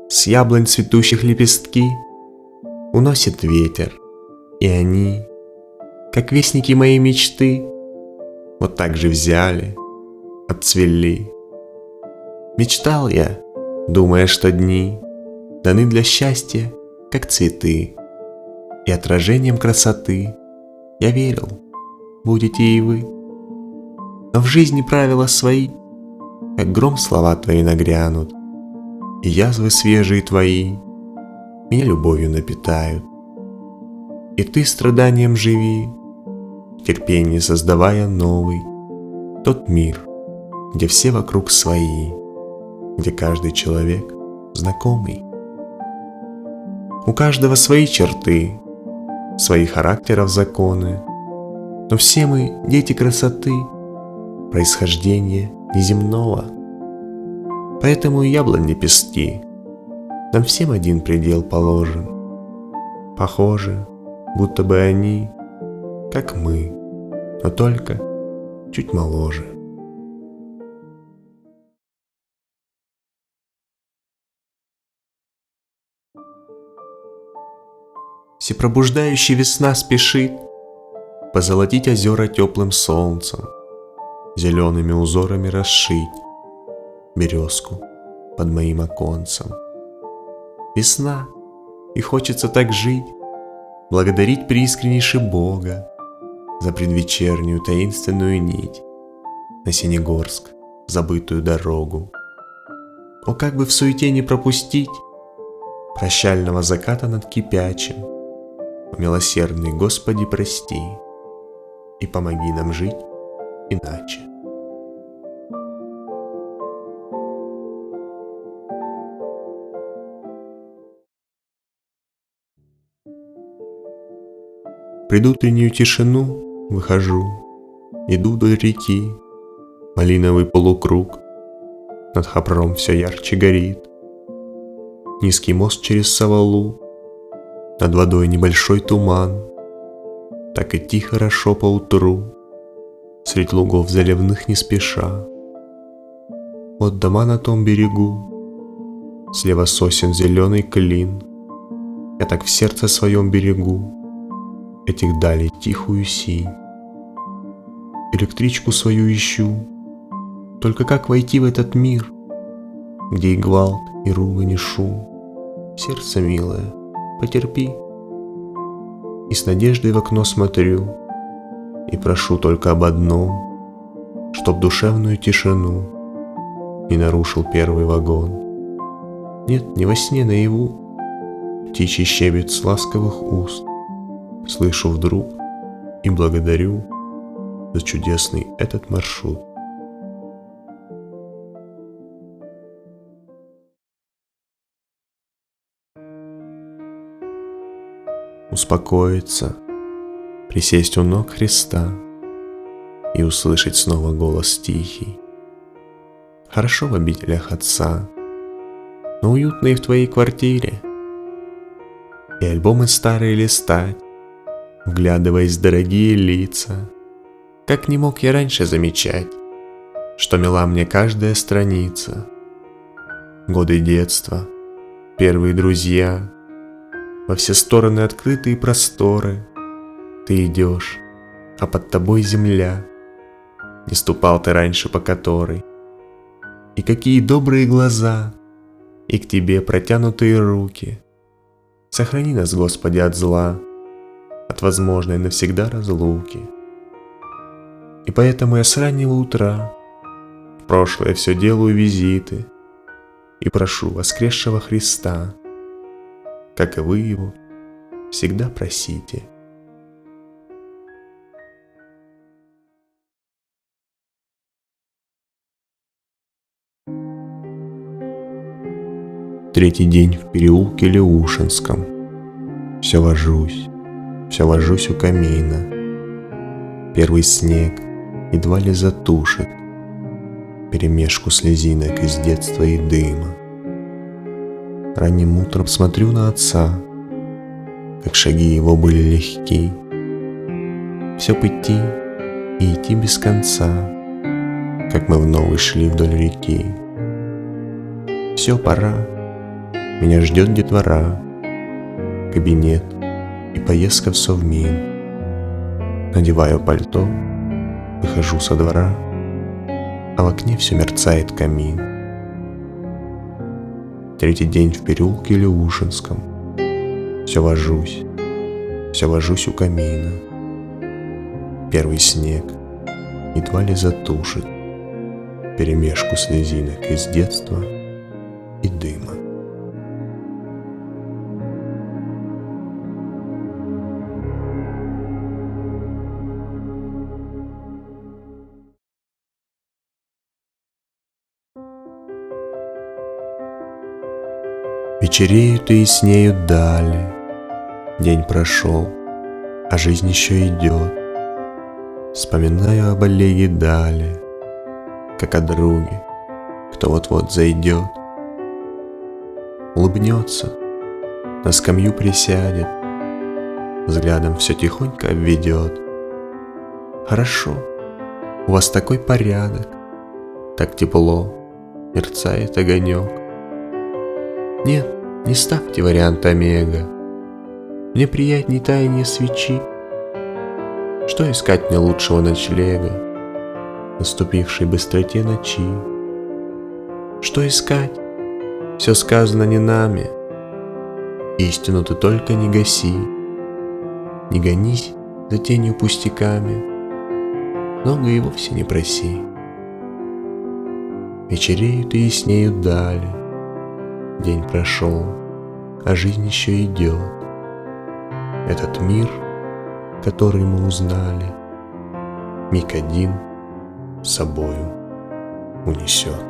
С яблонь цветущих лепестки уносит ветер, и они, как вестники моей мечты, вот так же взяли, отцвели. Мечтал я, думая, что дни даны для счастья, как цветы, и отражением красоты я верил, будете и вы. Но в жизни правила свои, как гром слова твои нагрянут, и язвы свежие твои меня любовью напитают. И ты страданием живи, терпение создавая новый, тот мир, где все вокруг свои, где каждый человек знакомый. У каждого свои черты, свои характеров законы, но все мы дети красоты, происхождения неземного. Поэтому и яблонь лепестки нам всем один предел положен. Похоже, будто бы они, как мы, но только чуть моложе. Всепробуждающая весна спешит позолотить озера теплым солнцем, зелеными узорами расшить березку под моим оконцем. Весна, и хочется так жить, благодарить преискреннейше Бога за предвечернюю таинственную нить на Синегорск забытую дорогу. О, как бы в суете не пропустить прощального заката над кипячим. О, милосердный Господи, прости и помоги нам жить иначе. В предутреннюю тишину выхожу, иду вдоль реки, малиновый полукруг над Хопром все ярче горит. Низкий мост через Савалу, над водой небольшой туман. Так идти хорошо поутру, средь лугов заливных не спеша. Вот дома на том берегу, слева сосен зеленый клин. Я так в сердце своем берегу этих далей тихую синь. Электричку свою ищу, только как войти в этот мир, где и гвалт, и ругань, и шум. Сердце милое, потерпи. И с надеждой в окно смотрю и прошу только об одном, чтоб душевную тишину не нарушил первый вагон. Нет, не во сне наяву, птичий щебет с ласковых уст слышу вдруг и благодарю за чудесный этот маршрут. Успокоиться, присесть у ног Христа и услышать снова голос тихий. Хорошо в обителях Отца, но уютно и в твоей квартире, и альбомы старые листать, вглядываясь в дорогие лица. Как не мог я раньше замечать, что мила мне каждая страница. Годы детства, первые друзья, во все стороны открытые просторы. Ты идешь, а под тобой земля, не ступал ты раньше по которой. И какие добрые глаза, и к тебе протянутые руки. Сохрани нас, Господи, от зла, от возможной навсегда разлуки. И поэтому я с раннего утра в прошлое все делаю визиты и прошу воскресшего Христа, как и вы его, всегда просите. Третий день в переулке Леушинском. Все вожусь у камина. Первый снег едва ли затушит перемешку слезинок из детства и дыма. Ранним утром смотрю на отца, как шаги его были легки. Все б идти и идти без конца, как мы вновь шли вдоль реки. Все, пора, меня ждет детвора, кабинет и поездка в Совмин. Надеваю пальто, выхожу со двора, а в окне все мерцает камин. Третий день в переулке Леушинском. Все вожусь у камина. Первый снег едва ли затушит перемешку слезинок из детства и дыма. Вечереют и яснеют дали, день прошел, а жизнь еще идет. Вспоминаю об Олеге Дале, как о друге, кто вот-вот зайдет. Улыбнется, на скамью присядет, взглядом все тихонько обведет. Хорошо, у вас такой порядок, так тепло, мерцает огонек. Нет, не ставьте вариант омега, мне приятней таяние свечи. Что искать мне лучшего ночлега в наступившей быстроте ночи? Что искать? Все сказано не нами. Истину ты только не гаси, не гонись за тенью пустяками, много и вовсе не проси. Вечереют и яснеют дали, день прошел, а жизнь еще идет. Этот мир, который мы узнали, миг один с собою унесет.